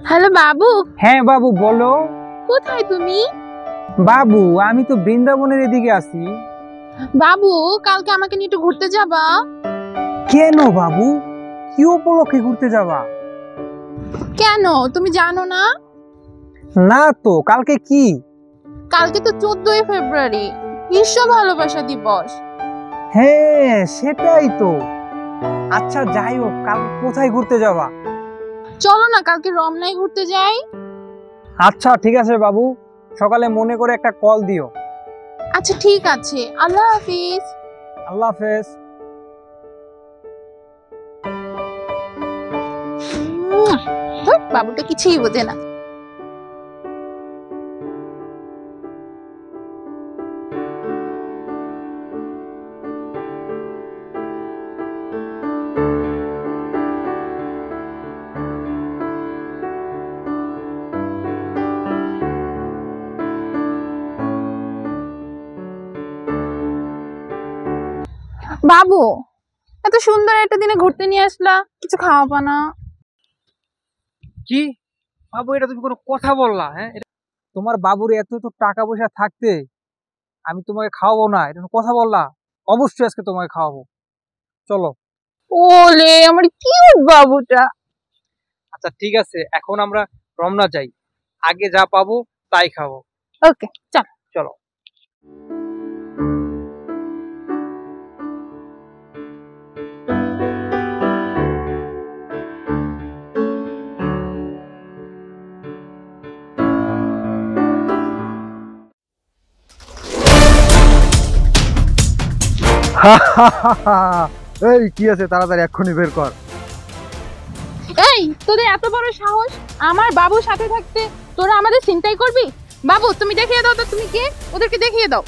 Hello বাবু। হ্যাঁ বাবু বলো। কোথায় তুমি? বাবু আমি তো বৃন্দাবনের এদিকে আছি। বাবু কালকে আমাকে নিয়ে একটু ঘুরতে যাবা? কেন বাবু, কি উপলক্ষে ঘুরতে যাবা? কেন তুমি জানো না? না তো, কালকে কি? কালকে তো 14ই ফেব্রুয়ারি, বিশ্ব ভালোবাসা দিবস। হ্যাঁ সেটাই তো। আচ্ছা যাই হোক, কাল কোথায় ঘুরতে যাবা? চলো না কালকে রমনায় ঘুরতে যাই। আচ্ছা ঠিক আছে বাবু, সকালে মনে করে একটা কল দিও। আচ্ছা ঠিক আছে, আল্লাহ হাফিজ। আল্লাহ হাফেজ। ধুর, বাবুটা কিছুই বোঝে না। বাবু এত সুন্দর একটা দিনে ঘুরতে নিয়ে আসলা, কিছু খাওয়াবা না? কি বাবু, এটা তুমি কোনো কথা বললা? হ্যাঁ, তোমার বাবুর এত তো টাকা পয়সা থাকতে আমি তোমাকে খাওয়াবো না, এটা কোনো কথা বললা? অবশ্যই আজকে তোমাকে খাওয়াবো, চলো। ওলে আমার কিউট বাবুটা। আচ্ছা ঠিক আছে, এখন আমরা রমনা যাই, আগে যা পাবো তাই খাবো। ওকে চল। চলো। এই কি আছে, তাড়াতাড়ি এক্ষুনি বের কর। এই তোদের এত বড় সাহস, আমার বাবুর সাথে থাকতে তোরা আমাদের চিন্তাই করবি? বাবু তুমি দেখিয়ে দাও তো তুমি কে, ওদেরকে দেখিয়ে দাও।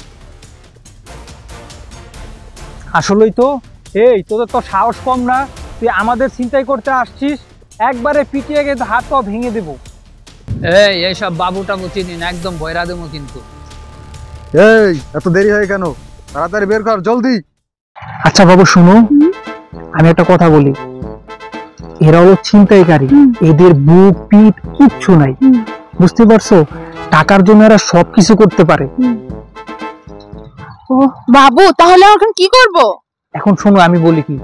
আসলেই তো, এই তোদের তো সাহস কম না, তুই আমাদের চিন্তাই করতে আসছিস, একবারে পিটিয়ে গিয়ে হাত পা ভেঙে দেবো। এইসব বাবু টাবু চিনি না, একদম বয়রা দেবো কিন্তু। এই এত দেরি হয় কেন, তাড়াতাড়ি বের কর জলদি। আচ্ছা বাবু শুনো, আমি একটা কথা বলি, এরা হলো ছিনতাইকারী, এদের বুক পিঠ কিচ্ছু নাই, বুঝতে পারছো? টাকার জন্য এরা সবকিছু করতে পারে। ও বাবু তাহলে এখন কি করব? এখন শোনো আমি বলি কি,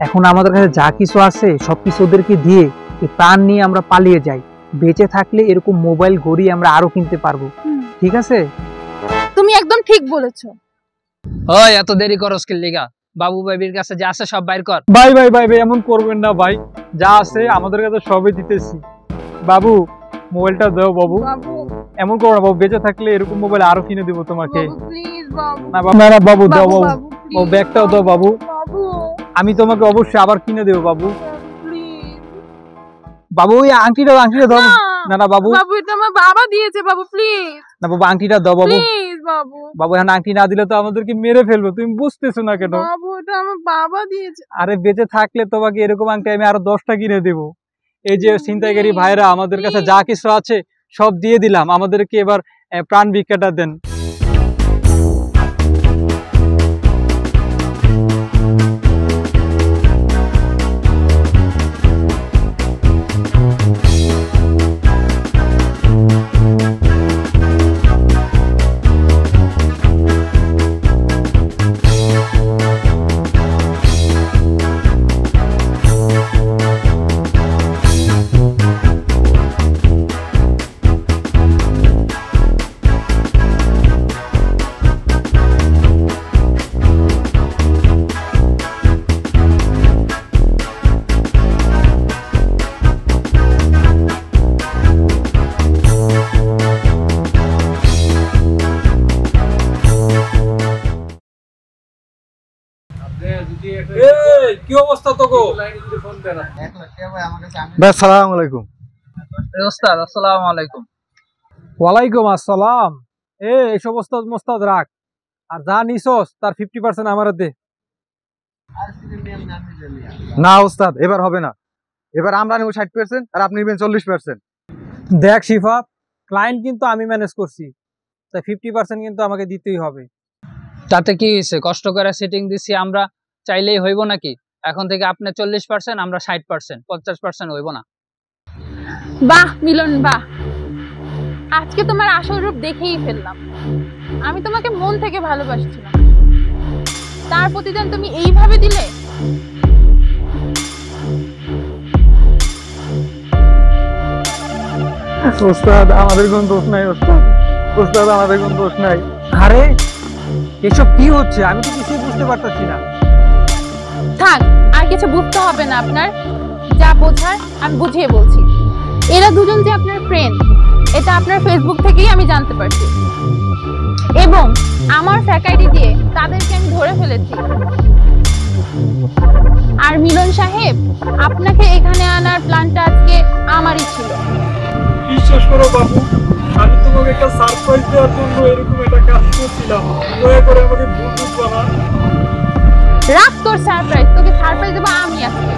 এখন আমাদের কাছে যা কিছু আছে সবকিছু ওদেরকে দিয়ে এই প্রাণ নিয়ে আমরা পালিয়ে যাই, বেঁচে থাকলে এরকম মোবাইল ঘড়ি আমরা আরো কিনতে পারবো, ঠিক আছে? তুমি একদম ঠিক বলেছো। ওই এত দেরি করস কি লিগা? বাবু বাবির কাছে যা আছে সব বাইর কর। ভাই ভাই ভাই ভাই এমন করবেন না ভাই, যা আছে আমাদের কাছে সবই দিতেছি। বাবু মোবাইলটা দাও বাবু, বাবু এমন করো না বাবু, বেঁচে থাকলে এরকম মোবাইল আরো কিনে দেবো তোমাকে। বাবু প্লিজ বাবু। না বাবু, না না বাবু দাও বাবু বাবু, বাবু ও প্লিজ ব্যাগটাও দাও বাবু, বাবু আমি তোমাকে অবশ্যই আবার কিনে দেবো বাবু। প্লিজ। বাবু ওই আংটিটা দাও। না না বাবু, বাবু এটা আমার বাবা দিয়েছে বাবু প্লিজ। না বাবু আংটিটা দাও বাবু। প্লিজ বাবু। বাবু এখন আংটি না দিলে তো আমাদেরকে মেরে ফেলবো, তুমি বুঝতেছো না কেন? বাবু এটা আমার বাবা দিয়েছে। আরে বেঁচে থাকলে তোমাকে এরকম আংটি আমি আরো 10টা কিনে দেবো। এই যে ছিনতাইকারী ভাইরা আমাদের কাছে যা কিছু আছে সব দিয়ে দিলাম, আমাদেরকে এবার প্রাণ ভিক্ষাটা দেন। কি অবস্থা তো গো? ভাই সালাম আলাইকুম। ওস্তাদ আসসালামু আলাইকুম। ওয়ালাইকুম আসসালাম। এইসব ওস্তাদ মোস্তাদ রাখ, আর যা নিছস তার 50% আমার দে। না ওস্তাদ, এবার হবে না, এবার আমরা নেব 60% আর আপনি নেবেন 40%। দেখ শিফাত, ক্লায়েন্ট কিন্তু আমি ম্যানেজ করছি, তাই 50% কিন্তু আমাকে দিতেই হবে। তাতে কি হয়েছে, কষ্ট করে সেটিং দিছি আমরা, চাইলেই হইব নাকি? এখন থেকে আপনি 40%, আমরা 60%, 50% হইব না। বাহ মিলন বাহ, আজকে তোমার আসল রূপ দেখেই ফেললাম। আমি তোমাকে মন থেকে ভালোবাসছিলাম, তার প্রতিদান তুমি এইভাবে দিলে। ওস্তাদ আমাদের কোনো দোষ নাই, ওস্তাদ ওস্তাদ আমাদের কোনো দোষ নাই। আরে এসব কি হচ্ছে, আমি তো কিছুই বুঝতে পারতেছি না। থাক, আর কিছু বুঝতে হবে না আপনার, যা বোঝার আমি বুঝিয়ে বলছি। এরা দুজন যে আপনার ফ্রেন্ড, এটা আপনার ফেসবুক থেকেই আমি জানতে পারছি, এবং আমার ফ্যাকাল্টি দিয়ে তাদেরকে আমি ধরে ফেলেছি। আর মিলন সাহেব, আপনাকে এখানে আনার প্ল্যানটা আজকে আমারই ছিল। বিশ্বাস করো বাবু, আমি তোমাকে একটা সারপ্রাইজ দেওয়ার জন্য এরকম একটা কাজ করছিলাম। দয়া করে আমাকে ভুল বুঝবা না। রাখ তোর সারপ্রাইজ, তোকে সারপ্রাইজ দেবো আমি আজকে।